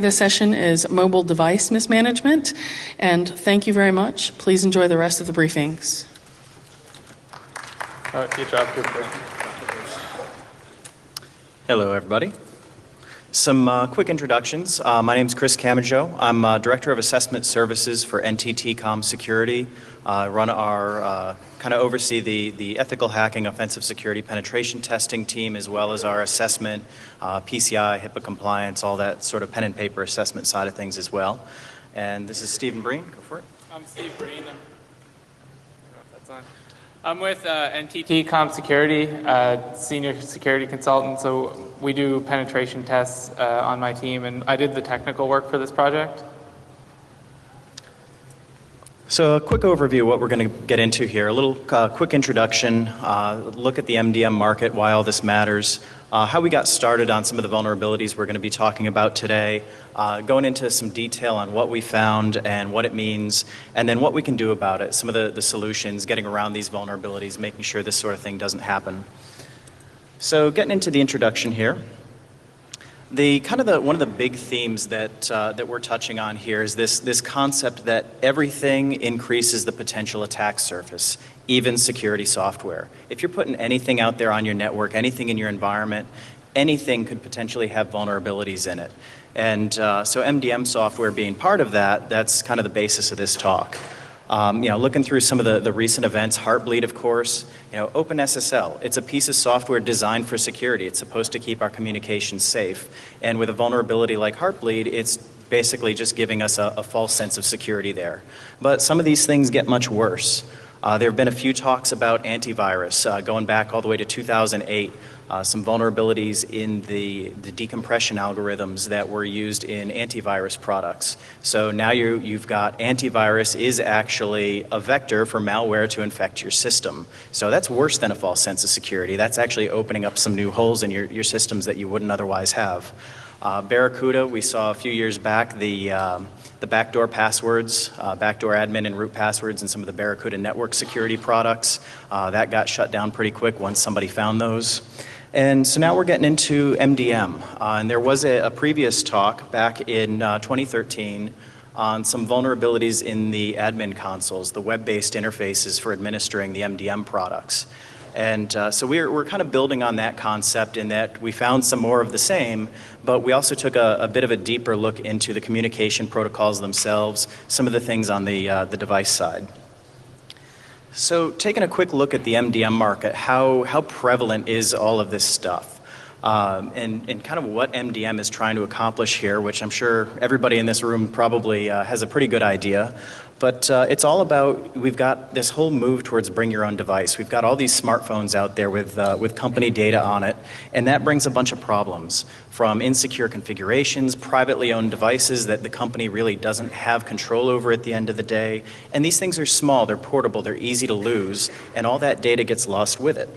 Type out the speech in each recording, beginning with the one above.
This session is mobile device mismanagement, and thank you very much. Please enjoy the rest of the briefings. Good job. Hello, everybody. Some quick introductions. My name is Chris Camajo. I'm Director of Assessment Services for NTT Com Security. Run our, kind of oversee the ethical hacking, offensive security penetration testing team, as well as our assessment, PCI, HIPAA compliance, all that sort of pen and paper assessment side of things as well. And this is Stephen Breen. Go for it. I'm Steve Breen. I'm with NTT Com Security, senior security consultant. So we do penetration tests on my team, and I did the technical work for this project. So a quick overview of what we're going to get into here. A little quick introduction, look at the MDM market, why all this matters, how we got started on some of the vulnerabilities we're going to be talking about today, going into some detail on what we found and what it means, and then what we can do about it, some of the solutions, getting around these vulnerabilities, making sure this sort of thing doesn't happen. So getting into the introduction here. One of the big themes that we're touching on here is this concept that everything increases the potential attack surface, even security software. If you're putting anything out there on your network, anything in your environment, anything could potentially have vulnerabilities in it. And so MDM software being part of that, that's kind of the basis of this talk. Looking through some of the recent events, Heartbleed, of course, OpenSSL, it's a piece of software designed for security. It's supposed to keep our communications safe. And with a vulnerability like Heartbleed, it's basically just giving us a false sense of security there. But some of these things get much worse. There have been a few talks about antivirus, going back all the way to 2008. Some vulnerabilities in the decompression algorithms that were used in antivirus products. So now you've got antivirus is actually a vector for malware to infect your system. So that's worse than a false sense of security. That's actually opening up some new holes in your systems that you wouldn't otherwise have. Barracuda, we saw a few years back the backdoor passwords, backdoor admin and root passwords in some of the Barracuda network security products. That got shut down pretty quick once somebody found those. And so now we're getting into MDM. And there was a previous talk back in 2013 on some vulnerabilities in the admin consoles, the web-based interfaces for administering the MDM products. And so we're kind of building on that concept in that we found some more of the same, but we also took a bit of a deeper look into the communication protocols themselves, some of the things on the device side. So taking a quick look at the MDM market, how prevalent is all of this stuff? And kind of what MDM is trying to accomplish here, which I'm sure everybody in this room probably has a pretty good idea. But it's all about, we've got this whole move towards bring your own device. We've got all these smartphones out there with company data on it, and that brings a bunch of problems, from insecure configurations, privately owned devices that the company really doesn't have control over at the end of the day. And these things are small, they're portable, they're easy to lose, and all that data gets lost with it.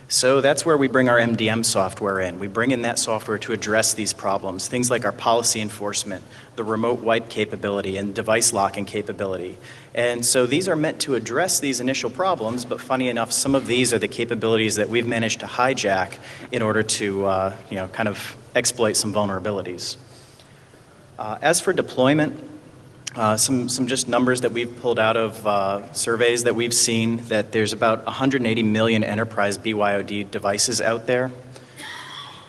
So that's where we bring our MDM software in. We bring in that software to address these problems, things like our policy enforcement, the remote wipe capability, and device locking capability. And so these are meant to address these initial problems, but funny enough, some of these are the capabilities that we've managed to hijack in order to kind of exploit some vulnerabilities. As for deployment, some just numbers that we've pulled out of surveys that we've seen, that there's about 180 million enterprise BYOD devices out there.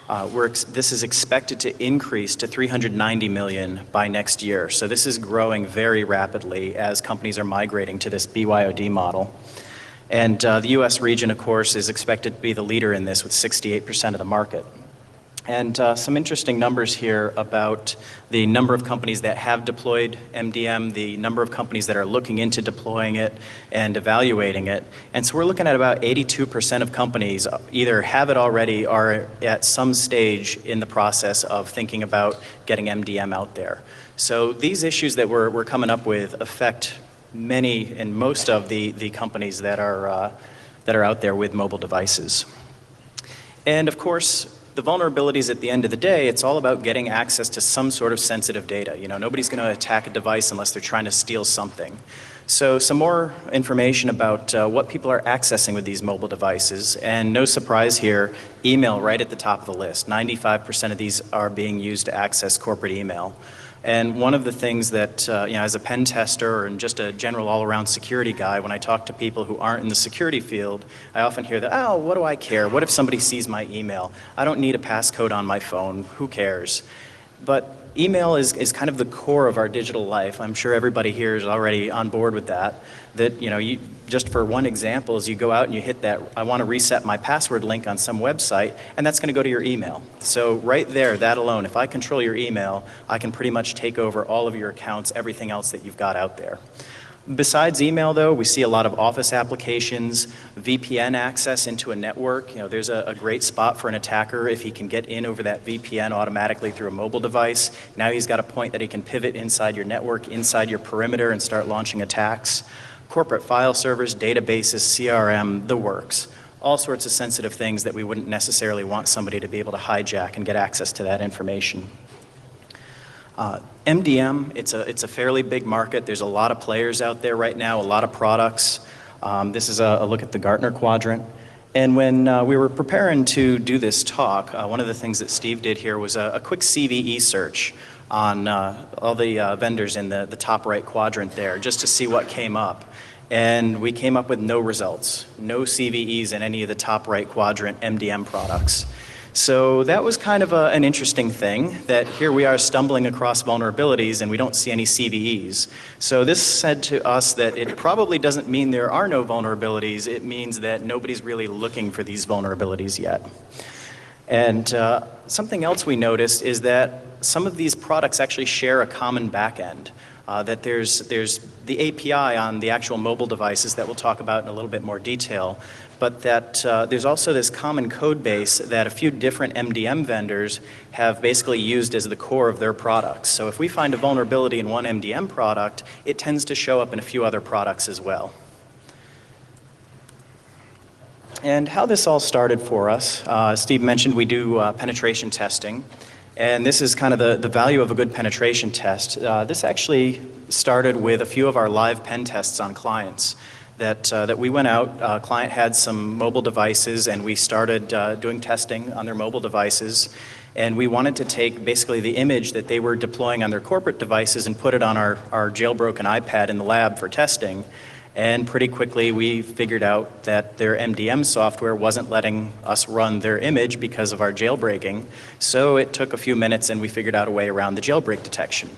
This is expected to increase to 390 million by next year. So this is growing very rapidly as companies are migrating to this BYOD model. And the US region, of course, is expected to be the leader in this with 68% of the market. And some interesting numbers here about the number of companies that have deployed MDM, the number of companies that are looking into deploying it and evaluating it. And so we're looking at about 82% of companies either have it already or at some stage in the process of thinking about getting MDM out there. So these issues that we're coming up with affect many and most of the companies that are out there with mobile devices. And of course, the vulnerabilities at the end of the day, it's all about getting access to some sort of sensitive data. Nobody's going to attack a device unless they're trying to steal something. So some more information about what people are accessing with these mobile devices, and no surprise here, email right at the top of the list. 95% of these are being used to access corporate email. And one of the things that, as a pen tester and just a general all-around security guy, when I talk to people who aren't in the security field, I often hear that, oh, what do I care? What if somebody sees my email? I don't need a passcode on my phone. Who cares? But email is kind of the core of our digital life. I'm sure everybody here is already on board with that. That, just for one example, is you go out and you hit that, I want to reset my password link on some website, and that's going to go to your email. So right there, that alone, if I control your email, I can pretty much take over all of your accounts, everything else that you've got out there. Besides email, though, we see a lot of Office applications, VPN access into a network. There's a great spot for an attacker if he can get in over that VPN automatically through a mobile device. Now he's got a point that he can pivot inside your network, inside your perimeter, and start launching attacks. Corporate file servers, databases, CRM, the works. All sorts of sensitive things that we wouldn't necessarily want somebody to be able to hijack and get access to that information. MDM, it's a fairly big market. There's a lot of players out there right now, a lot of products. This is a look at the Gartner quadrant. And when we were preparing to do this talk, one of the things that Steve did here was a quick CVE search on all the vendors in the top right quadrant there, just to see what came up. And we came up with no results, no CVEs in any of the top right quadrant MDM products. So that was kind of an interesting thing, that here we are stumbling across vulnerabilities and we don't see any CVEs. So this said to us that it probably doesn't mean there are no vulnerabilities, it means that nobody's really looking for these vulnerabilities yet. And something else we noticed is that some of these products actually share a common backend. That there's the API on the actual mobile devices that we'll talk about in a little bit more detail, but that there's also this common code base that a few different MDM vendors have basically used as the core of their products. So if we find a vulnerability in one MDM product, it tends to show up in a few other products as well. And how this all started for us, Steve mentioned we do penetration testing. And this is kind of the value of a good penetration test. This actually started with a few of our live pen tests on clients that we went out. Client had some mobile devices, and we started doing testing on their mobile devices. And we wanted to take basically the image that they were deploying on their corporate devices and put it on our jailbroken iPad in the lab for testing. And pretty quickly we figured out that their MDM software wasn't letting us run their image because of our jailbreaking. So it took a few minutes and we figured out a way around the jailbreak detection.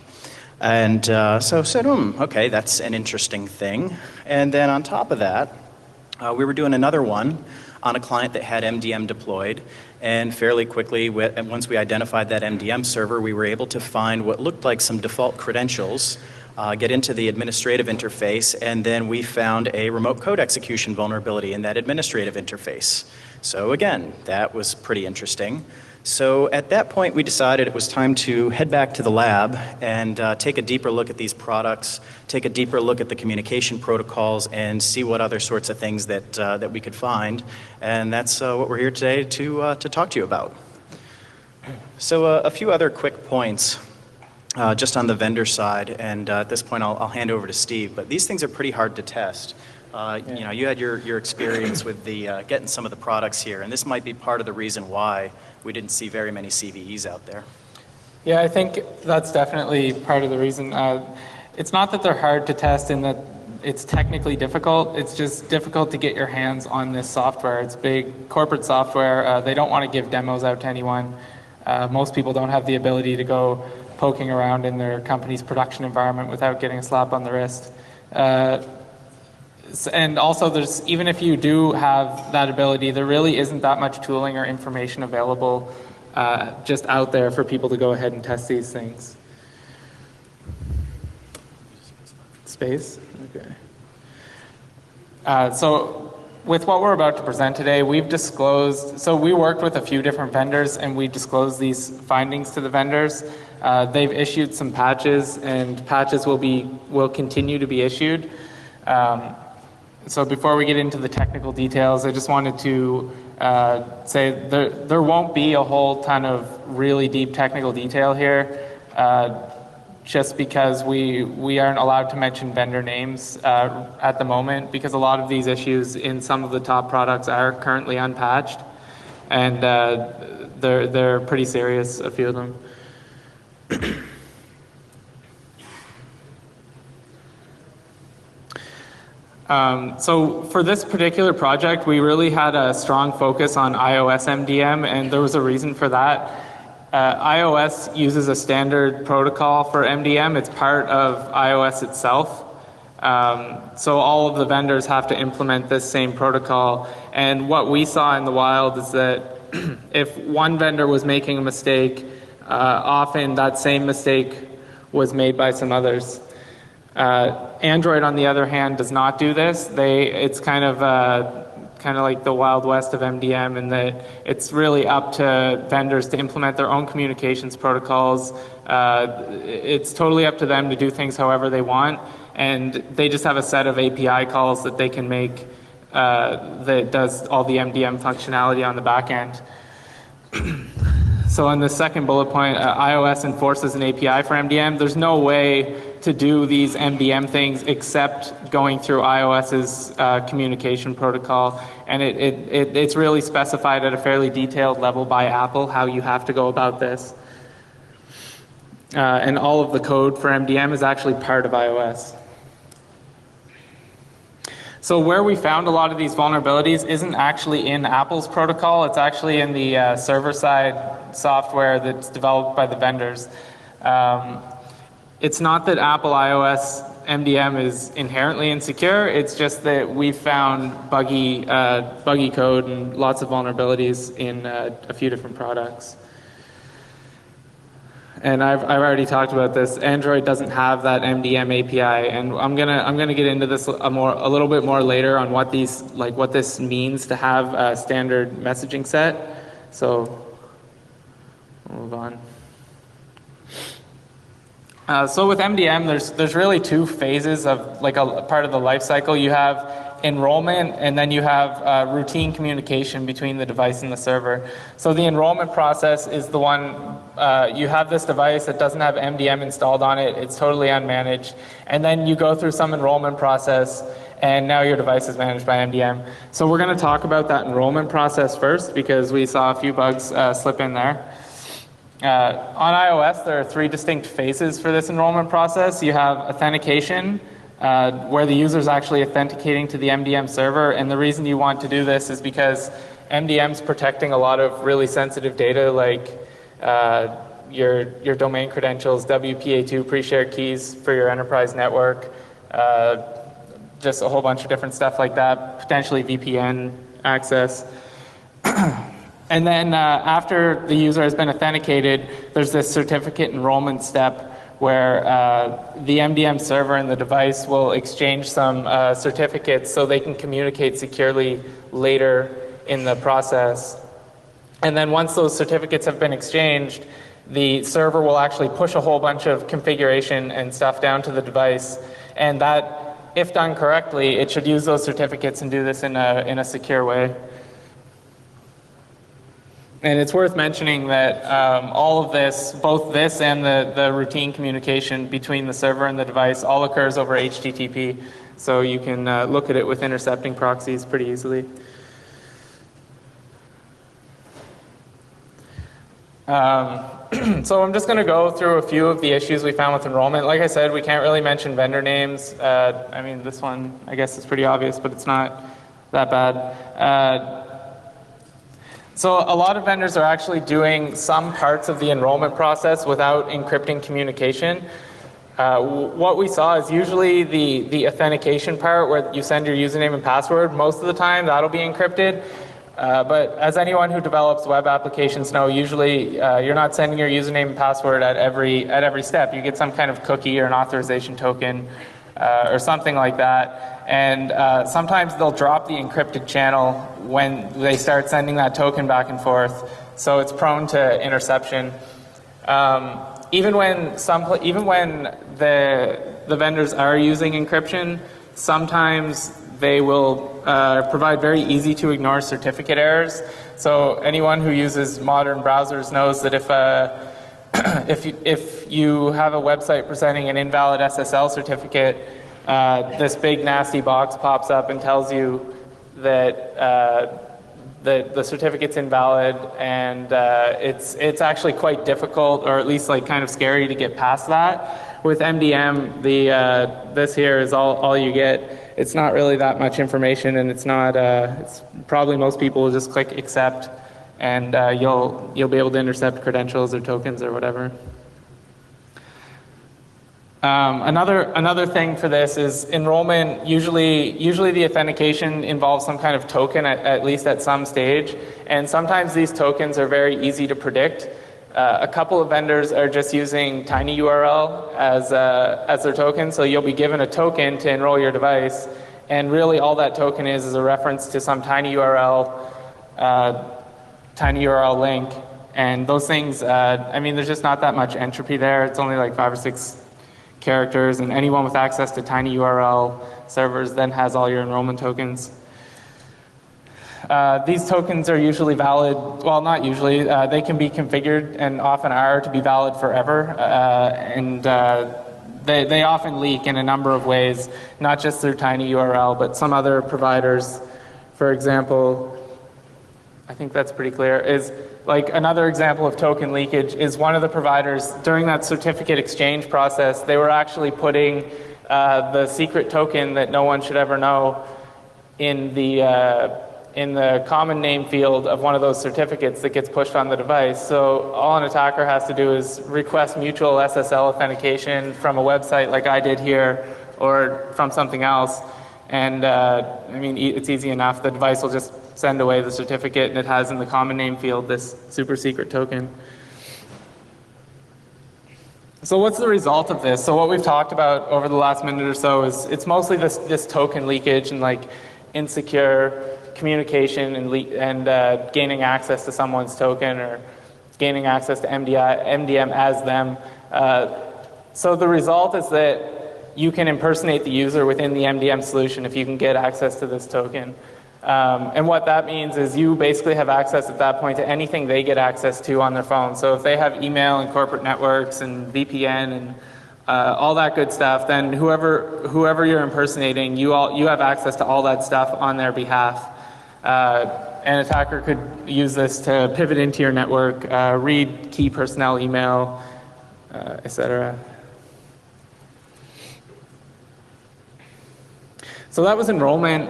And so I said, okay, that's an interesting thing. And then on top of that, we were doing another one on a client that had MDM deployed. And fairly quickly, once we identified that MDM server, we were able to find what looked like some default credentials, get into the administrative interface, and then we found a remote code execution vulnerability in that administrative interface. So again, that was pretty interesting. So at that point, we decided it was time to head back to the lab and take a deeper look at these products, take a deeper look at the communication protocols, and see what other sorts of things that we could find. And that's what we're here today to talk to you about. So a few other quick points. Just on the vendor side, and at this point I'll hand over to Steve, but these things are pretty hard to test. You had your experience with the getting some of the products here, and this might be part of the reason why we didn't see very many CVEs out there. Yeah, I think that's definitely part of the reason. It's not that they're hard to test in that it's technically difficult, it's just difficult to get your hands on this software. It's big corporate software. They don't want to give demos out to anyone. Most people don't have the ability to go poking around in their company's production environment without getting a slap on the wrist. And also, even if you do have that ability, there really isn't that much tooling or information available just out there for people to go ahead and test these things. Space? Okay. So with what we're about to present today, we've disclosed, so we worked with a few different vendors and we disclosed these findings to the vendors. They've issued some patches, and patches will continue to be issued. So before we get into the technical details, I just wanted to say there won't be a whole ton of really deep technical detail here. just because we aren't allowed to mention vendor names at the moment, because a lot of these issues in some of the top products are currently unpatched, and they're pretty serious, a few of them. So for this particular project, we really had a strong focus on iOS MDM, and there was a reason for that. iOS uses a standard protocol for MDM. It's part of iOS itself. So all of the vendors have to implement this same protocol. And what we saw in the wild is that if one vendor was making a mistake, often that same mistake was made by some others. Android, on the other hand, does not do this. It's kind of like the Wild West of MDM, in that it's really up to vendors to implement their own communications protocols. It's totally up to them to do things however they want, and they just have a set of API calls that they can make that does all the MDM functionality on the back end. So on the second bullet point, iOS enforces an API for MDM. There's no way to do these MDM things except going through iOS's communication protocol. And it's really specified at a fairly detailed level by Apple how you have to go about this. And all of the code for MDM is actually part of iOS. So where we found a lot of these vulnerabilities isn't actually in Apple's protocol. It's actually in the server-side software that's developed by the vendors. It's not that Apple iOS MDM is inherently insecure. It's just that we found buggy code and lots of vulnerabilities in a few different products. And I've already talked about this. Android doesn't have that MDM API, and I'm gonna get into this a little bit more later on what this means to have a standard messaging set. So we'll move on. So with MDM, there's really two phases of like a part of the life cycle. You have enrollment, and then you have routine communication between the device and the server. So the enrollment process is the one, you have this device that doesn't have MDM installed on it, it's totally unmanaged, and then you go through some enrollment process, and now your device is managed by MDM. So we're going to talk about that enrollment process first, because we saw a few bugs slip in there. On iOS, there are three distinct phases for this enrollment process. You have authentication, where the user is actually authenticating to the MDM server, and the reason you want to do this is because MDM is protecting a lot of really sensitive data, like your domain credentials, WPA2 pre-shared keys for your enterprise network, just a whole bunch of different stuff like that, potentially VPN access. And then after the user has been authenticated, there's this certificate enrollment step where the MDM server and the device will exchange some certificates so they can communicate securely later in the process. And then once those certificates have been exchanged, the server will actually push a whole bunch of configuration and stuff down to the device. And that, if done correctly, it should use those certificates and do this in a secure way. And it's worth mentioning that all of this, both this and the routine communication between the server and the device, all occurs over HTTP. So you can look at it with intercepting proxies pretty easily. So I'm just going to go through a few of the issues we found with enrollment. Like I said, we can't really mention vendor names. I mean, this one, I guess, is pretty obvious, but it's not that bad. So a lot of vendors are actually doing some parts of the enrollment process without encrypting communication. What we saw is usually the authentication part where you send your username and password. Most of the time that'll be encrypted. But as anyone who develops web applications know, usually you're not sending your username and password at every step. You get some kind of cookie or an authorization token or something like that. And sometimes they'll drop the encrypted channel when they start sending that token back and forth. So it's prone to interception. Even when the vendors are using encryption, sometimes they will provide very easy to ignore certificate errors. So anyone who uses modern browsers knows that if if you have a website presenting an invalid SSL certificate, this big nasty box pops up and tells you that the certificate's invalid, and it's actually quite difficult, or at least like kind of scary to get past that. With MDM, this here is all you get. It's not really that much information, and it's not. It's probably most people will just click accept, and you'll be able to intercept credentials or tokens or whatever. Another thing for this is enrollment. Usually the authentication involves some kind of token at least at some stage, and sometimes these tokens are very easy to predict. A couple of vendors are just using tinyURL as their token, so you'll be given a token to enroll your device, and really all that token is a reference to some tinyURL link, and those things. I mean, there's just not that much entropy there. It's only like 5 or 6 characters, and anyone with access to tinyURL servers then has all your enrollment tokens. These tokens are usually valid, well, not usually, they can be configured and often are to be valid forever, and they often leak in a number of ways, not just through tinyURL, but some other providers. For example, I think that's pretty clear, is like another example of token leakage is one of the providers during that certificate exchange process, they were actually putting the secret token that no one should ever know in the common name field of one of those certificates that gets pushed on the device. So all an attacker has to do is request mutual SSL authentication from a website like I did here, or from something else. And I mean, it's easy enough. The device will just send away the certificate, and it has in the common name field this super secret token. So what's the result of this? So what we've talked about over the last minute or so is it's mostly this token leakage and like insecure communication and gaining access to someone's token or gaining access to MDM as them. So the result is that you can impersonate the user within the MDM solution if you can get access to this token. And what that means is you basically have access at that point to anything they get access to on their phone. So if they have email and corporate networks and VPN and all that good stuff, then whoever you're impersonating, you have access to all that stuff on their behalf. An attacker could use this to pivot into your network, read key personnel email, etc. So that was enrollment.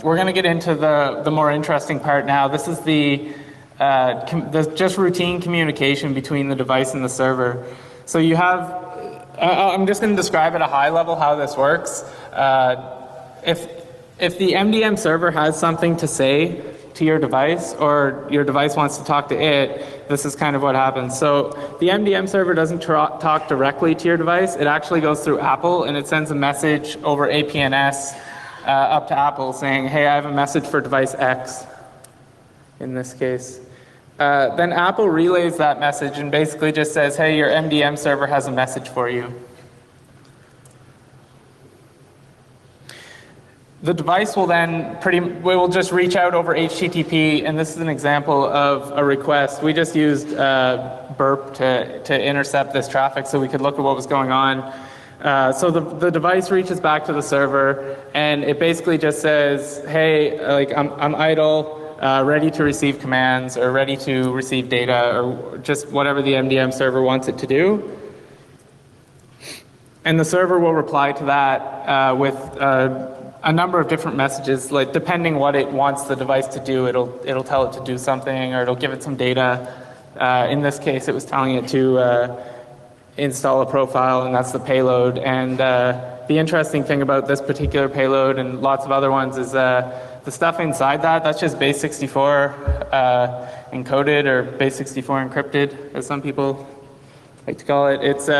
We're going to get into the more interesting part now. This is the just routine communication between the device and the server. So you have, I'm just going to describe at a high level how this works. If the MDM server has something to say to your device, or your device wants to talk to it, this is kind of what happens. So the MDM server doesn't talk directly to your device. It actually goes through Apple, and it sends a message over APNS up to Apple saying, hey, I have a message for device X, in this case. Then Apple relays that message and basically just says, hey, your MDM server has a message for you. The device will then will just reach out over HTTP, and this is an example of a request. We just used Burp to intercept this traffic so we could look at what was going on. So the device reaches back to the server, and it basically just says, hey, like I'm idle, ready to receive commands, or ready to receive data, or just whatever the MDM server wants it to do. And the server will reply to that with a number of different messages, like depending what it wants the device to do, it'll tell it to do something, or it'll give it some data. In this case, it was telling it to install a profile, and that's the payload. And the interesting thing about this particular payload and lots of other ones is the stuff inside that's just base64 encoded, or base64 encrypted, as some people like to call it. It's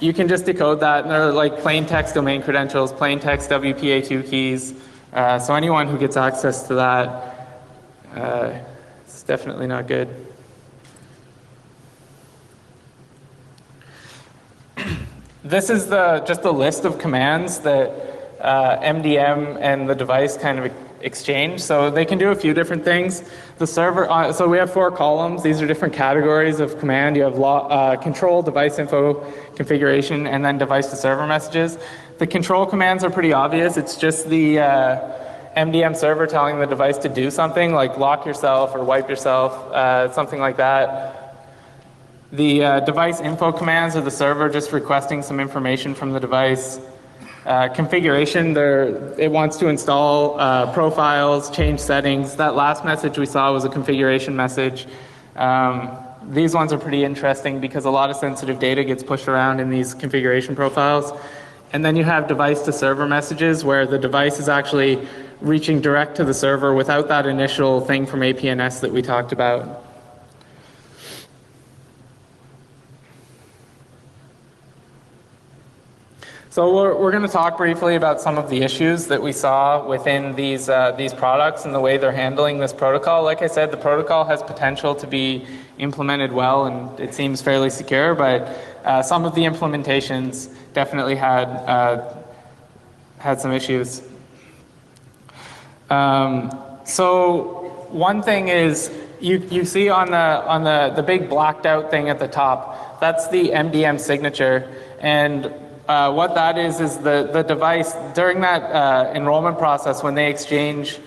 you can just decode that, and they're like plain text domain credentials, plain text WPA2 keys. So anyone who gets access to that, it's definitely not good. This is just a list of commands that MDM and the device kind of exchange. So they can do a few different things. The server, so we have 4 columns. These are different categories of command. You have control, device info, configuration, and then device to server messages. The control commands are pretty obvious. It's just the MDM server telling the device to do something, like lock yourself or wipe yourself, something like that. The device info commands are the server just requesting some information from the device. Configuration, it wants to install profiles, change settings. That last message we saw was a configuration message. These ones are pretty interesting because a lot of sensitive data gets pushed around in these configuration profiles. And then you have device to server messages where the device is actually reaching direct to the server without that initial thing from APNS that we talked about. So we're going to talk briefly about some of the issues that we saw within these products and the way they're handling this protocol. Like I said, the protocol has potential to be implemented well, and it seems fairly secure, but some of the implementations definitely had some issues. So one thing is you see on the big blacked out thing at the top, that's the MDM signature, and what that is the device, during that enrollment process when they exchange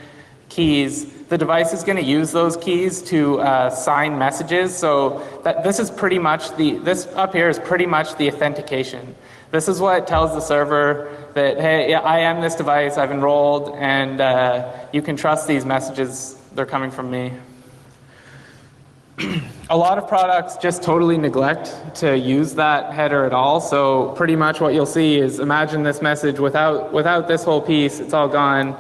keys, the device is going to use those keys to sign messages. So this is pretty much this up here is pretty much the authentication. This is what tells the server that, hey, I am this device, I've enrolled, and you can trust these messages, they're coming from me. A lot of products just totally neglect to use that header at all. So pretty much what you'll see is, imagine this message without this whole piece, it's all gone.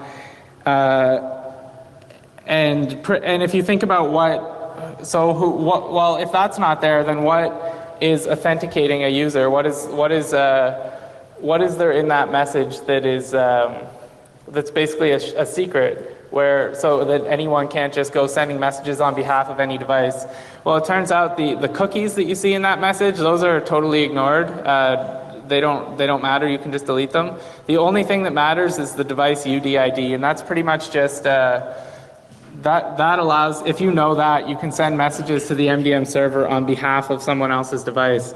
And if you think about well, if that's not there, then what is authenticating a user? What is there in that message that is that's basically a secret? So that anyone can't just go sending messages on behalf of any device. Well, it turns out the cookies that you see in that message, those are totally ignored. They don't matter, you can just delete them. The only thing that matters is the device UDID, and that's pretty much just, that allows, if you know that, you can send messages to the MDM server on behalf of someone else's device.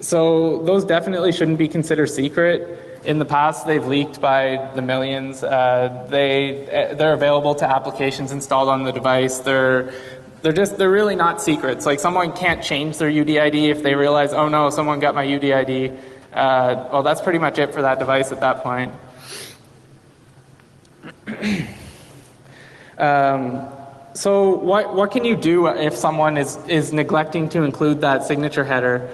So those definitely shouldn't be considered secret. In the past, they've leaked by the millions. They're available to applications installed on the device. They're really not secrets. Like, someone can't change their UDID if they realize, oh no, someone got my UDID. Well, that's pretty much it for that device at that point. So what can you do if someone is neglecting to include that signature header?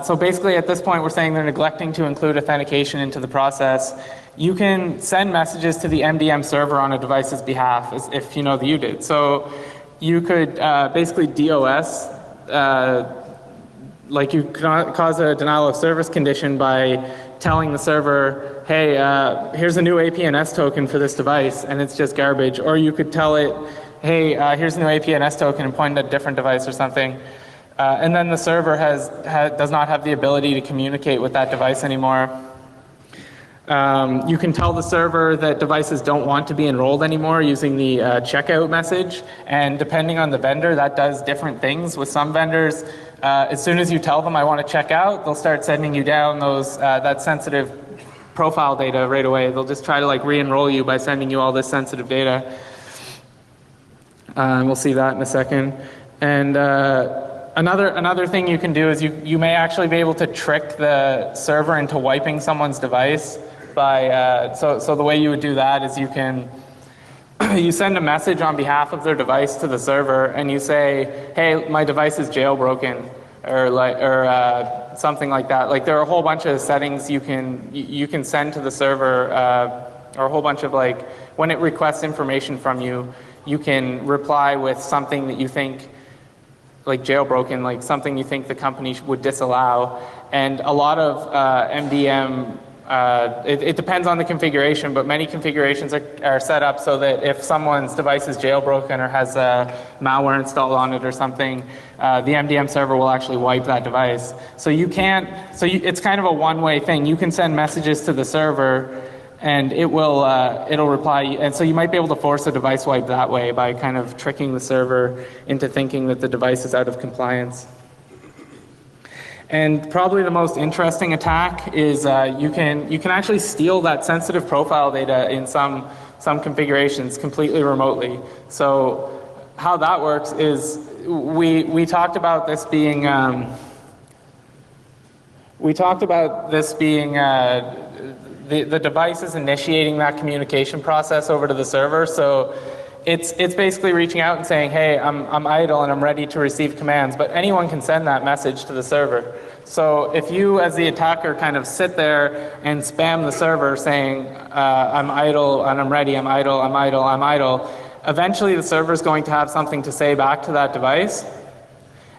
So basically at this point we're saying they're neglecting to include authentication into the process. You can send messages to the MDM server on a device's behalf if you know that you did. So you could basically DOS, like you cause a denial of service condition by telling the server, hey, here's a new APNS token for this device, and it's just garbage. Or you could tell it, hey, here's a new APNS token, and point at a different device or something. And then the server does not have the ability to communicate with that device anymore. You can tell the server that devices don't want to be enrolled anymore using the checkout message. And depending on the vendor, that does different things. With some vendors, as soon as you tell them I want to check out, they'll start sending you down that sensitive profile data right away. They'll just try to like re-enroll you by sending you all this sensitive data. We'll see that in a second. And another thing you can do is you may actually be able to trick the server into wiping someone's device by so the way you would do that is you send a message on behalf of their device to the server and you say, hey, my device is jailbroken, or something like that. Like, there are a whole bunch of settings you can send to the server, or a whole bunch of, like, when it requests information from you, you can reply with something that you think, like jailbroken, like something you think the company would disallow. And a lot of MDM, it depends on the configuration, but many configurations are set up so that if someone's device is jailbroken or has malware installed on it or something, the MDM server will actually wipe that device. So it's kind of a one-way thing. You can send messages to the server and it'll reply. And so you might be able to force a device wipe that way by kind of tricking the server into thinking that the device is out of compliance. And probably the most interesting attack is you can actually steal that sensitive profile data in some configurations completely remotely. So how that works is we talked about this being the device is initiating that communication process over to the server. So it's basically reaching out and saying, hey, I'm idle and I'm ready to receive commands, but anyone can send that message to the server. So if you, as the attacker, kind of sit there and spam the server saying, I'm idle and I'm ready, I'm idle, I'm idle, I'm idle, eventually the server is going to have something to say back to that device.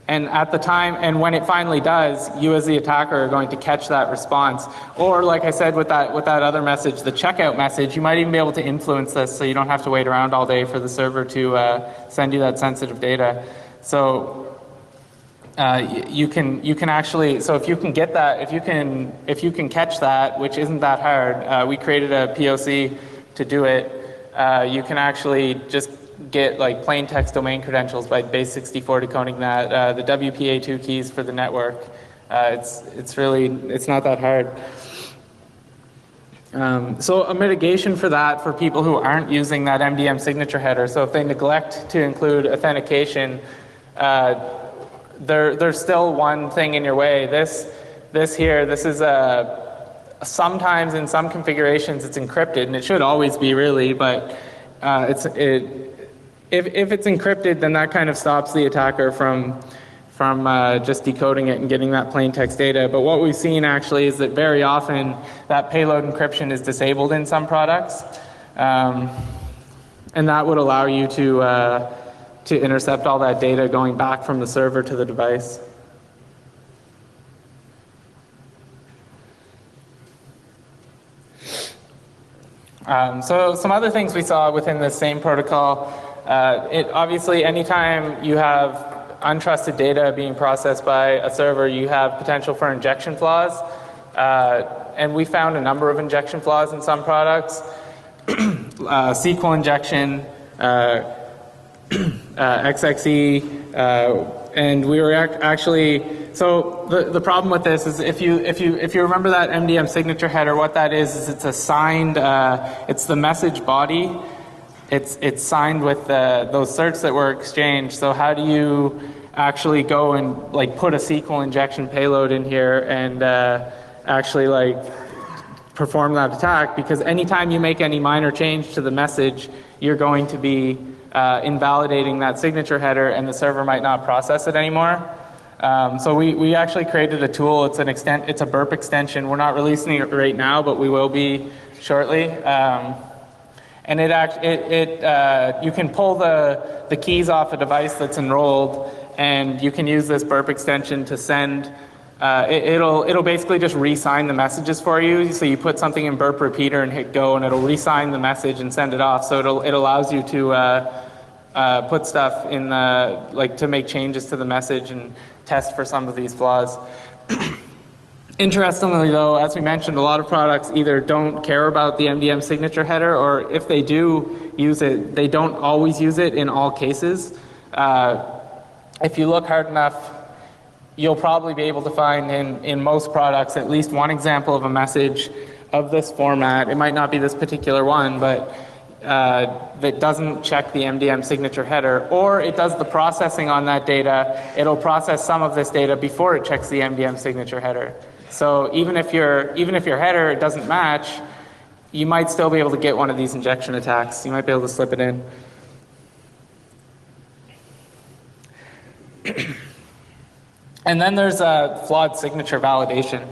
And at the time, and when it finally does, you as the attacker are going to catch that response. Or like I said with that other message, the checkout message, you might even be able to influence this so you don't have to wait around all day for the server to send you that sensitive data. So you can actually, so if you can get that, if you can catch that, which isn't that hard, we created a POC to do it. You can actually just get like plain text domain credentials by base64 decoding that, the WPA2 keys for the network. It's not that hard. So a mitigation for that for people who aren't using that MDM signature header. So if they neglect to include authentication, there's still one thing in your way. This is sometimes in some configurations it's encrypted, and it should always be really, but if it's encrypted, then that kind of stops the attacker from just decoding it and getting that plain text data. But what we've seen actually is that very often that payload encryption is disabled in some products, and that would allow you to intercept all that data going back from the server to the device. So some other things we saw within the same protocol. Obviously, anytime you have untrusted data being processed by a server, you have potential for injection flaws. And we found a number of injection flaws in some products. SQL injection, XXE, and we were actually, so the problem with this is if you remember that MDM signature header, what that is it's a signed, it's the message body. It's signed with those certs that were exchanged. So how do you actually go and like put a SQL injection payload in here and actually like perform that attack? Because anytime you make any minor change to the message, you're going to be invalidating that signature header, and the server might not process it anymore. So we actually created a tool. It's a burp extension. We're not releasing it right now, but we will be shortly. And you can pull the keys off a device that's enrolled, and you can use this burp extension to send. It'll basically just re-sign the messages for you. So you put something in burp repeater and hit go, and it'll re-sign the message and send it off. So it allows you to put stuff in to make changes to the message and test for some of these flaws. Interestingly, though, as we mentioned, a lot of products either don't care about the MDM signature header, or if they do use it, they don't always use it in all cases. If you look hard enough, you'll probably be able to find in most products at least one example of a message of this format. It might not be this particular one, but that doesn't check the MDM signature header, or it does the processing on that data. It'll process some of this data before it checks the MDM signature header. So even if your header doesn't match, you might still be able to get one of these injection attacks. You might be able to slip it in. And then there's flawed signature validation.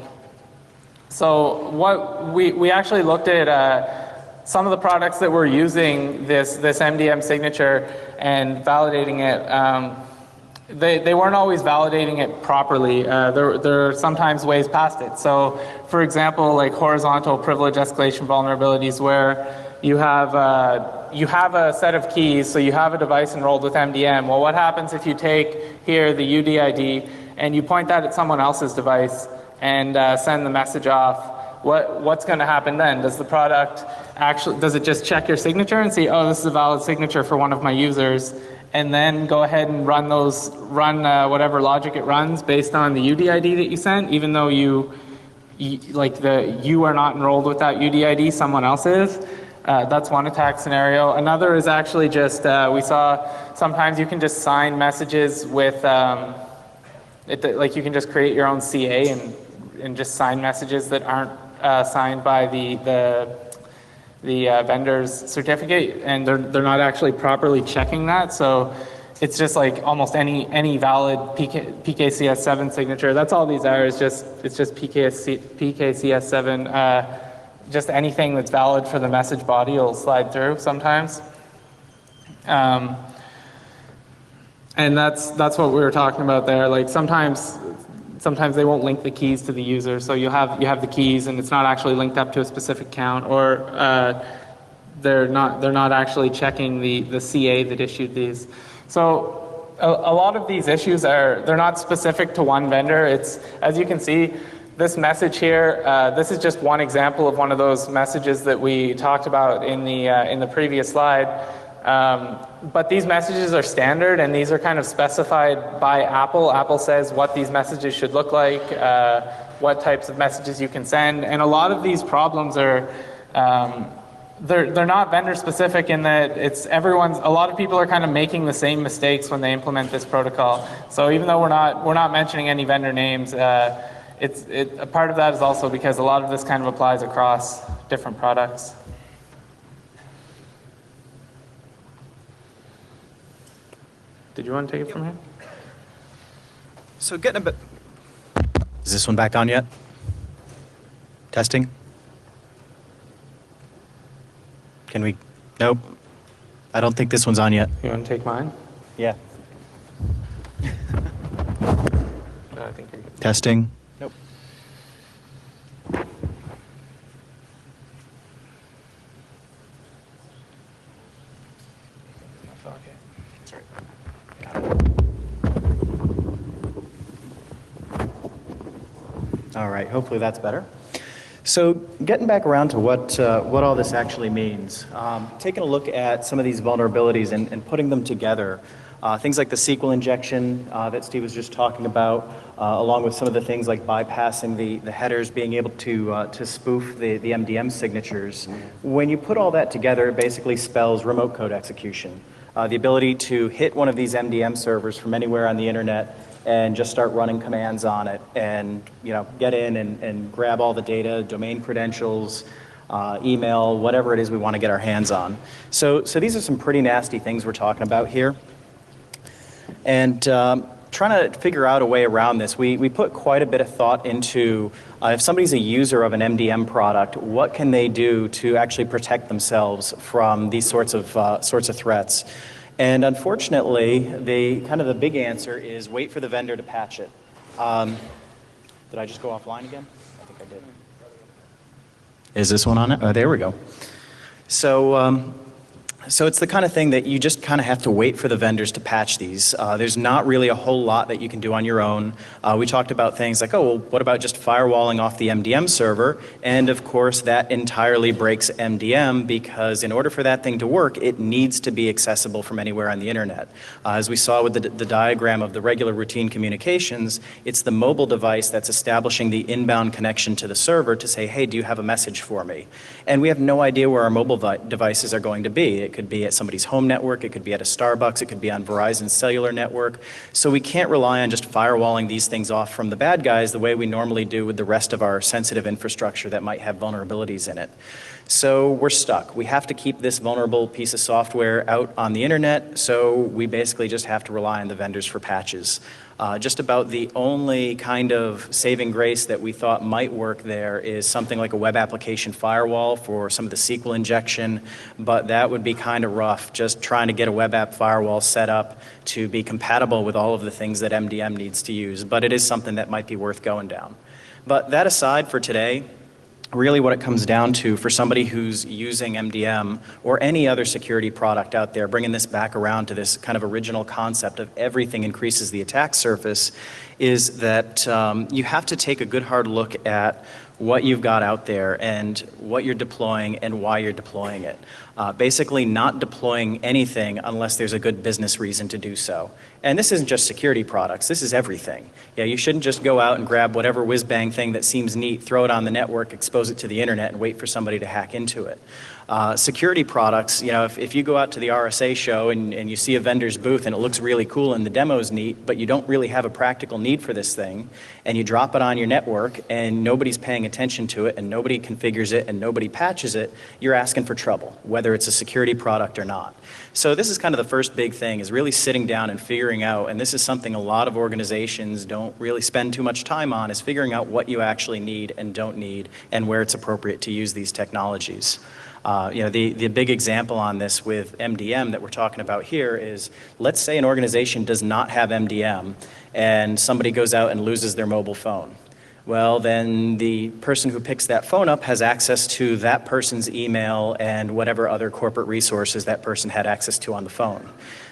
So what we actually looked at some of the products that were using this MDM signature and validating it. They weren't always validating it properly. There are sometimes ways past it. So, for example, like horizontal privilege escalation vulnerabilities, where you have a set of keys. So you have a device enrolled with MDM. Well, what happens if you take here the UDID and you point that at someone else's device and send the message off? what's going to happen then? Does the product does it just check your signature and see, oh, this is a valid signature for one of my users, and then go ahead and run whatever logic it runs based on the UDID that you sent, even though you are not enrolled with that UDID, someone else is? That's one attack scenario. Another is actually just, we saw sometimes you can just sign messages with, like you can just create your own CA and just sign messages that aren't signed by the vendor's certificate, and they're not actually properly checking that. So it's just like almost any valid PKCS7 signature. That's all these are. It's just PKCS7. Just anything that's valid for the message body will slide through sometimes. And that's what we were talking about there. Like sometimes they won't link the keys to the user, so you have the keys and it's not actually linked up to a specific account, or they're not actually checking the CA that issued these. So a lot of these issues they're not specific to one vendor. It's, as you can see, this message here, this is just one example of one of those messages that we talked about in the previous slide. But these messages are standard, and these are kind of specified by Apple. Apple says what these messages should look like, what types of messages you can send, and a lot of these problems are they're not vendor specific in that a lot of people are kind of making the same mistakes when they implement this protocol. So even though we're not mentioning any vendor names, a part of that is also because a lot of this kind of applies across different products. Did you want to take it from here? So getting a bit... Is this one back on yet? Testing? Can we... Nope. I don't think this one's on yet. You want to take mine? Yeah. No, I think you're good. Testing? Nope. Okay. Sorry. All right, hopefully that's better. So getting back around to what all this actually means, taking a look at some of these vulnerabilities and putting them together, things like the SQL injection that Steve was just talking about, along with some of the things like bypassing the headers, being able to spoof the MDM signatures. When you put all that together, it basically spells remote code execution. The ability to hit one of these MDM servers from anywhere on the internet and just start running commands on it, and get in and grab all the data, domain credentials, email, whatever it is we want to get our hands on. So these are some pretty nasty things we're talking about here. And trying to figure out a way around this, we put quite a bit of thought into if somebody's a user of an MDM product, what can they do to actually protect themselves from these sorts of threats? And unfortunately, the big answer is wait for the vendor to patch it. Did I just go offline again? I think I did. Is this one on it? Oh, there we go. So it's the kind of thing that you just kind of have to wait for the vendors to patch these. There's not really a whole lot that you can do on your own. We talked about things like, oh, well, what about just firewalling off the MDM server? And of course, that entirely breaks MDM, because in order for that thing to work, it needs to be accessible from anywhere on the internet. As we saw with the diagram of the regular routine communications, it's the mobile device that's establishing the inbound connection to the server to say, hey, do you have a message for me? And we have no idea where our mobile devices are going to be. It could be at somebody's home network, it could be at a Starbucks, it could be on Verizon's cellular network. So we can't rely on just firewalling these things off from the bad guys the way we normally do with the rest of our sensitive infrastructure that might have vulnerabilities in it. So we're stuck. We have to keep this vulnerable piece of software out on the internet, so we basically just have to rely on the vendors for patches. Just about the only kind of saving grace that we thought might work there is something like a web application firewall for some of the SQL injection, but that would be kind of rough, just trying to get a web app firewall set up to be compatible with all of the things that MDM needs to use, but it is something that might be worth going down. But that aside for today, really what it comes down to for somebody who's using MDM or any other security product out there, bringing this back around to this kind of original concept of everything increases the attack surface, is that you have to take a good hard look at what you've got out there and what you're deploying and why you're deploying it. Basically not deploying anything unless there's a good business reason to do so. And this isn't just security products, this is everything. Yeah, you shouldn't just go out and grab whatever whiz-bang thing that seems neat, throw it on the network, expose it to the internet, and wait for somebody to hack into it. Security products, you know, if you go out to the RSA show and you see a vendor's booth and it looks really cool and the demo's neat, but you don't really have a practical need for this thing, and you drop it on your network and nobody's paying attention to it and nobody configures it and nobody patches it, you're asking for trouble, whether it's a security product or not. So this is kind of the first big thing, is really sitting down and figuring out, and this is something a lot of organizations don't really spend too much time on, is figuring out what you actually need and don't need and where it's appropriate to use these technologies. You know, the big example on this with MDM that we're talking about here is, let's say an organization does not have MDM and somebody goes out and loses their mobile phone. Well, then the person who picks that phone up has access to that person's email and whatever other corporate resources that person had access to on the phone.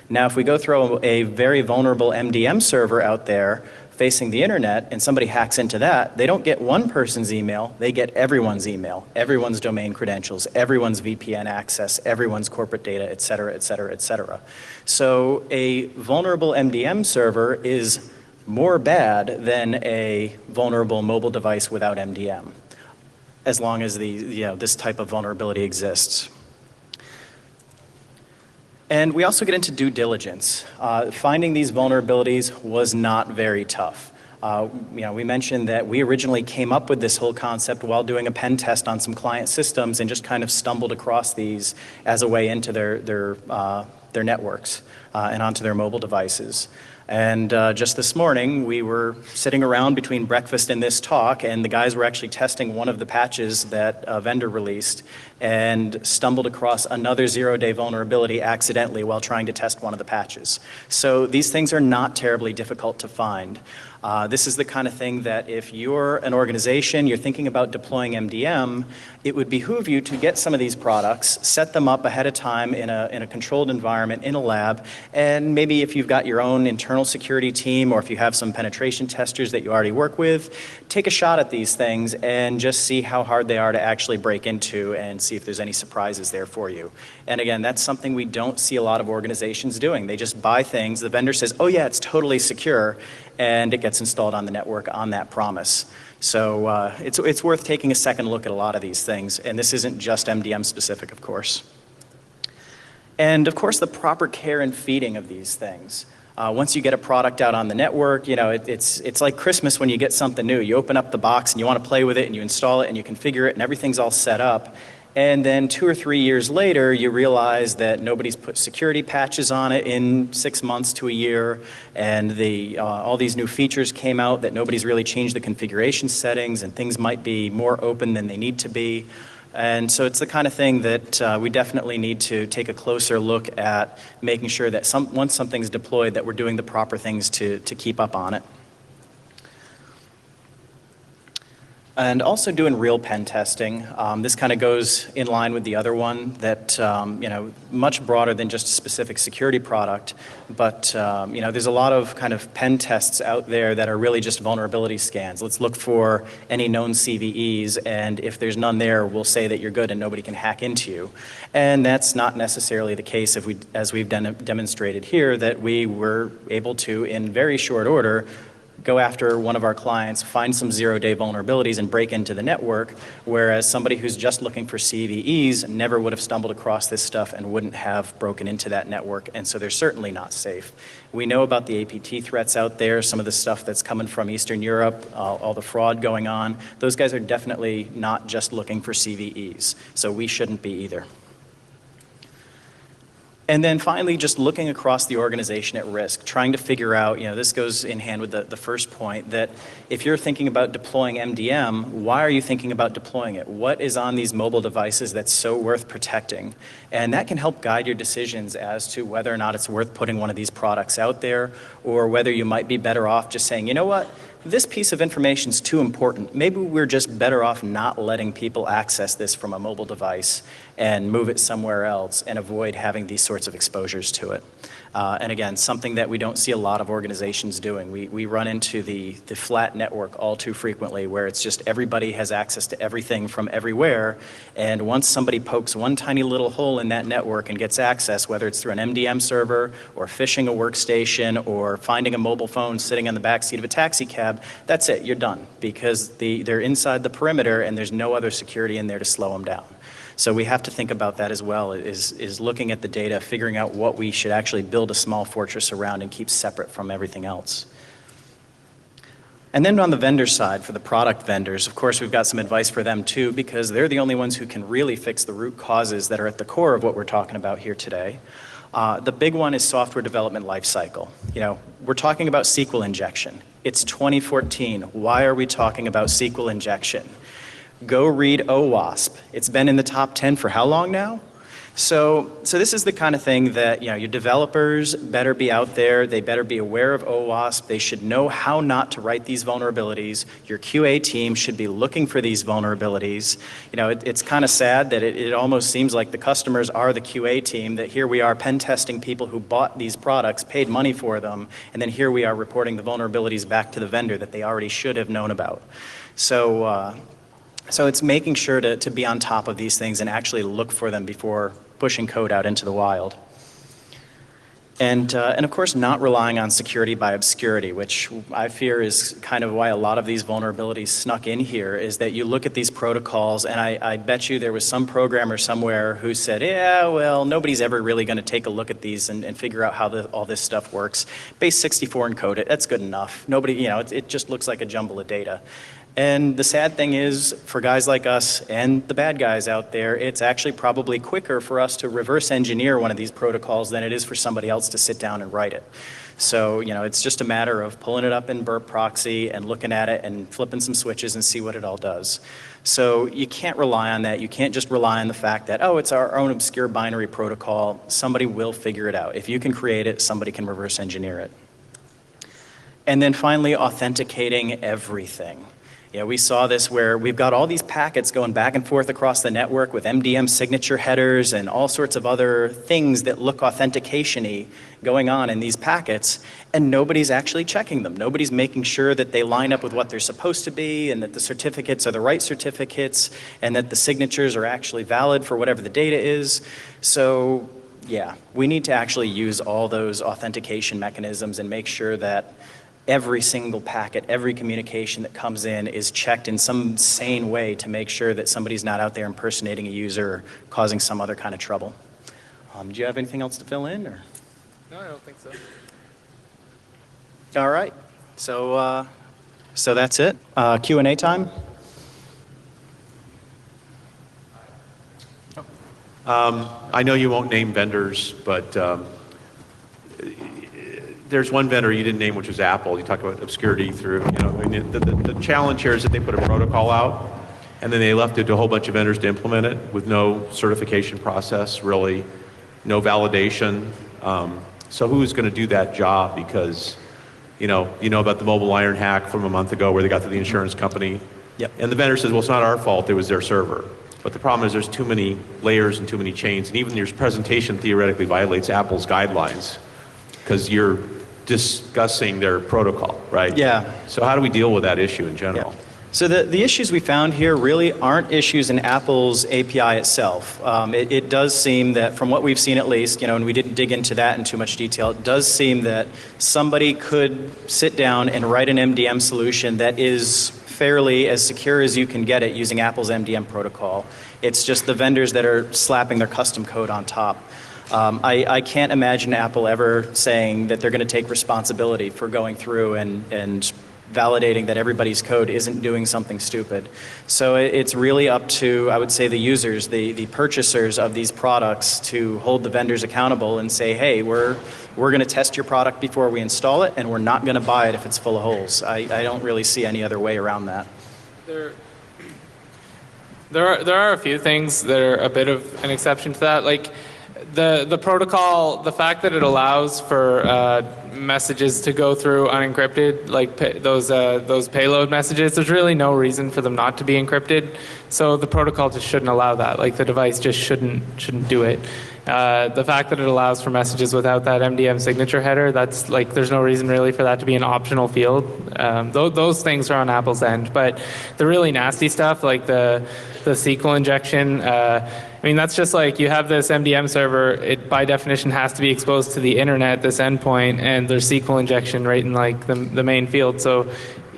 Now, if we go throw a very vulnerable MDM server out there facing the internet and somebody hacks into that, they don't get one person's email, they get everyone's email, everyone's domain credentials, everyone's VPN access, everyone's corporate data, et cetera, et cetera, et cetera. So a vulnerable MDM server is more bad than a vulnerable mobile device without MDM, as long as this type of vulnerability exists. And we also get into due diligence. Finding these vulnerabilities was not very tough. We mentioned that we originally came up with this whole concept while doing a pen test on some client systems and just kind of stumbled across these as a way into their networks and onto their mobile devices. And just this morning, we were sitting around between breakfast and this talk, and the guys were actually testing one of the patches that a vendor released and stumbled across another zero-day vulnerability accidentally while trying to test one of the patches. So these things are not terribly difficult to find. This is the kind of thing that if you're an organization, you're thinking about deploying MDM, it would behoove you to get some of these products, set them up ahead of time in a controlled environment, in a lab, and maybe if you've got your own internal security team or if you have some penetration testers that you already work with, take a shot at these things and just see how hard they are to actually break into and see if there's any surprises there for you. And again, that's something we don't see a lot of organizations doing. They just buy things, the vendor says, oh yeah, it's totally secure, and it gets installed on the network on that promise. So it's worth taking a second look at a lot of these things, and this isn't just MDM specific, of course. And of course, the proper care and feeding of these things. Once you get a product out on the network, you know, it's like Christmas when you get something new. You open up the box and you want to play with it and you install it and you configure it and everything's all set up. And then 2 or 3 years later, you realize that nobody's put security patches on it in 6 months to a year, and all these new features came out that nobody's really changed the configuration settings, and things might be more open than they need to be. And so it's the kind of thing that we definitely need to take a closer look at, making sure that once something's deployed, that we're doing the proper things to keep up on it. And also doing real pen testing. This kind of goes in line with the other one, that much broader than just a specific security product, but there's a lot of kind of pen tests out there that are really just vulnerability scans. Let's look for any known CVEs, and if there's none there, we'll say that you're good and nobody can hack into you. And that's not necessarily the case as we've demonstrated here, that we were able to, in very short order, go after one of our clients, find some zero-day vulnerabilities and break into the network, whereas somebody who's just looking for CVEs never would have stumbled across this stuff and wouldn't have broken into that network, and so they're certainly not safe. We know about the APT threats out there, some of the stuff that's coming from Eastern Europe, all the fraud going on. Those guys are definitely not just looking for CVEs, so we shouldn't be either. And then finally, just looking across the organization at risk, trying to figure out, this goes in hand with the first point, that if you're thinking about deploying MDM, why are you thinking about deploying it? What is on these mobile devices that's so worth protecting? And that can help guide your decisions as to whether or not it's worth putting one of these products out there, or whether you might be better off just saying, you know what? This piece of information is too important. Maybe we're just better off not letting people access this from a mobile device and move it somewhere else and avoid having these sorts of exposures to it. And again, something that we don't see a lot of organizations doing. We run into the flat network all too frequently, where it's just everybody has access to everything from everywhere, and once somebody pokes one tiny little hole in that network and gets access, whether it's through an MDM server or phishing a workstation or finding a mobile phone sitting in the backseat of a taxi cab, that's it, you're done, because they're inside the perimeter and there's no other security in there to slow them down. So we have to think about that as well, is looking at the data, figuring out what we should actually build a small fortress around and keep separate from everything else. And then on the vendor side, for the product vendors, of course, we've got some advice for them too, because they're the only ones who can really fix the root causes that are at the core of what we're talking about here today. The big one is software development lifecycle. You know, we're talking about SQL injection. It's 2014. Why are we talking about SQL injection? Go read OWASP. It's been in the top 10 for how long now? So this is the kind of thing that, you know, your developers better be out there. They better be aware of OWASP. They should know how not to write these vulnerabilities. Your QA team should be looking for these vulnerabilities. You know, it's kind of sad that it almost seems like the customers are the QA team, that here we are pen testing people who bought these products, paid money for them, and then here we are reporting the vulnerabilities back to the vendor that they already should have known about. So it's making sure to be on top of these things and actually look for them before pushing code out into the wild. And of course, not relying on security by obscurity, which I fear is kind of why a lot of these vulnerabilities snuck in here, is that you look at these protocols, and I bet you there was some programmer somewhere who said, yeah, well, nobody's ever really going to take a look at these and figure out how all this stuff works. Base 64 encode it, that's good enough. Nobody, you know, it just looks like a jumble of data. And the sad thing is, for guys like us and the bad guys out there, it's actually probably quicker for us to reverse engineer one of these protocols than it is for somebody else to sit down and write it. So, you know, it's just a matter of pulling it up in burp proxy and looking at it and flipping some switches and see what it all does. So you can't rely on that. You can't just rely on the fact that, oh, it's our own obscure binary protocol. Somebody will figure it out. If you can create it, somebody can reverse engineer it. And then finally, authenticating everything. You know, we saw this where we've got all these packets going back and forth across the network with MDM signature headers and all sorts of other things that look authentication-y going on in these packets, and nobody's actually checking them. Nobody's making sure that they line up with what they're supposed to be, and that the certificates are the right certificates, and that the signatures are actually valid for whatever the data is. So yeah, we need to actually use all those authentication mechanisms and make sure that every single packet, every communication that comes in is checked in some sane way to make sure that somebody's not out there impersonating a user or causing some other kind of trouble. Do you have anything else to fill in? Or? No, I don't think so. All right. So that's it. Q&A time. I know you won't name vendors, but there's one vendor you didn't name, which was Apple. You talk about obscurity through, you know, I mean, the challenge here is that they put a protocol out, and then they left it to a whole bunch of vendors to implement it with no certification process, really, no validation. So who's going to do that job? Because, you know about the mobile iron hack from a month ago where they got to the insurance company. Yep. And the vendor says, well, it's not our fault, it was their server. But the problem is there's too many layers and too many chains, and even your presentation theoretically violates Apple's guidelines because you're discussing their protocol, right? Yeah. So how do we deal with that issue in general? Yeah. So the issues we found here really aren't issues in Apple's API itself. It does seem that, from what we've seen at least, and we didn't dig into that in too much detail, it does seem that somebody could sit down and write an MDM solution that is fairly as secure as you can get it using Apple's MDM protocol. It's just the vendors that are slapping their custom code on top. I can't imagine Apple ever saying that they're going to take responsibility for going through and validating that everybody's code isn't doing something stupid. So it's really up to, I would say, the users, the purchasers of these products to hold the vendors accountable and say, hey, we're going to test your product before we install it, and we're not going to buy it if it's full of holes. I don't really see any other way around that. There are a few things that are a bit of an exception to that. Like, The protocol, the fact that it allows for messages to go through unencrypted, like those payload messages, there's really no reason for them not to be encrypted. So the protocol just shouldn't allow that. Like the device just shouldn't do it. The fact that it allows for messages without that MDM signature header, that's like there's no reason really for that to be an optional field. Those things are on Apple's end, but the really nasty stuff like the SQL injection. I mean, that's just like you have this MDM server, it by definition has to be exposed to the internet, this endpoint, and there's SQL injection right in like the main field. So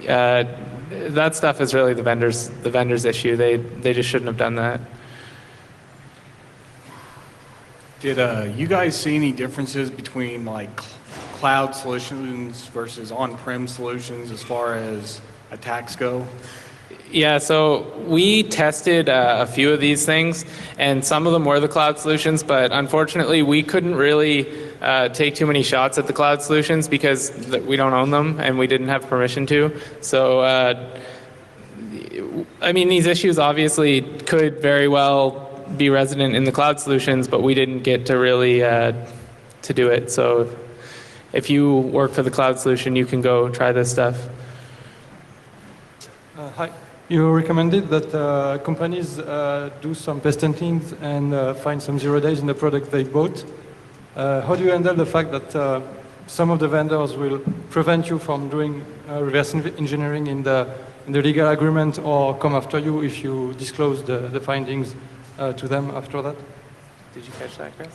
that stuff is really the vendor's issue. They just shouldn't have done that. Did you guys see any differences between like cloud solutions versus on-prem solutions as far as attacks go? Yeah, so we tested a few of these things, and some of them were the cloud solutions, but unfortunately we couldn't really take too many shots at the cloud solutions because we don't own them and we didn't have permission to. So, I mean, these issues obviously could very well be resident in the cloud solutions, but we didn't get to really to do it. So if you work for the cloud solution, you can go try this stuff. Hi. You recommended that companies do some test testings and find some 0 days in the product they bought. How do you handle the fact that some of the vendors will prevent you from doing reverse engineering in the legal agreement or come after you if you disclose the findings to them after that? Did you catch that, Chris?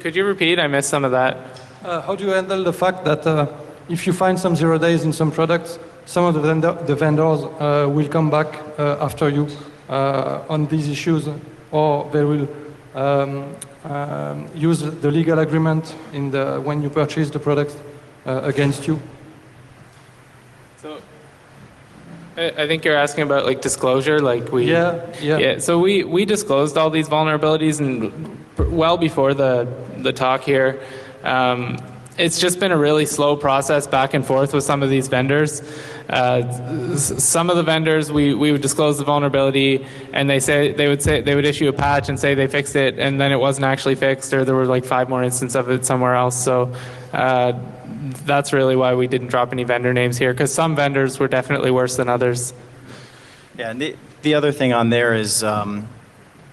Could you repeat? I missed some of that. How do you handle the fact that if you find some 0 days in some products, some of the vendors will come back after you on these issues, or they will use the legal agreement in when you purchase the product against you? So I think you're asking about like disclosure, like we. Yeah. So we disclosed all these vulnerabilities and well before the talk here. It's just been a really slow process back and forth with some of these vendors. Some of the vendors we would disclose the vulnerability, and they would issue a patch and say they fixed it, and then it wasn't actually fixed, or there were like 5 more instances of it somewhere else. So that's really why we didn't drop any vendor names here, because some vendors were definitely worse than others. Yeah, and the other thing on there is,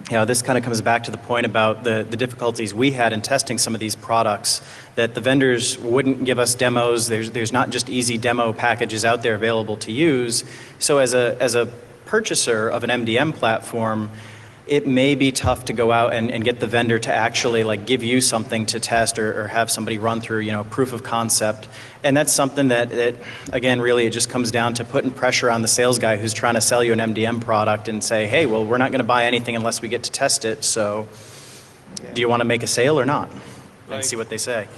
this kind of comes back to the point about the difficulties we had in testing some of these products, that the vendors wouldn't give us demos. There's not just easy demo packages out there available to use. So as a purchaser of an MDM platform, it may be tough to go out and get the vendor to actually like give you something to test or have somebody run through, proof of concept. And that's something that again, really it just comes down to putting pressure on the sales guy who's trying to sell you an MDM product and say, hey, well, we're not going to buy anything unless we get to test it. So do you want to make a sale or not? And see what they say.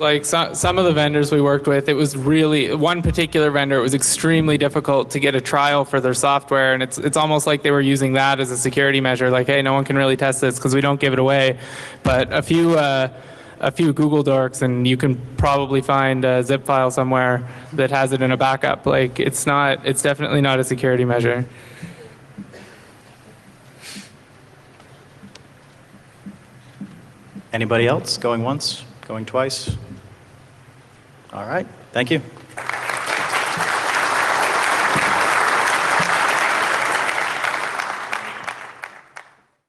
Like some of the vendors we worked with, it was really, one particular vendor, it was extremely difficult to get a trial for their software, and it's almost like they were using that as a security measure, like, hey, no one can really test this because we don't give it away. But a few Google Docs, and you can probably find a zip file somewhere that has it in a backup. Like, it's definitely not a security measure. Anybody else? Going once? Going twice? All right. Thank you.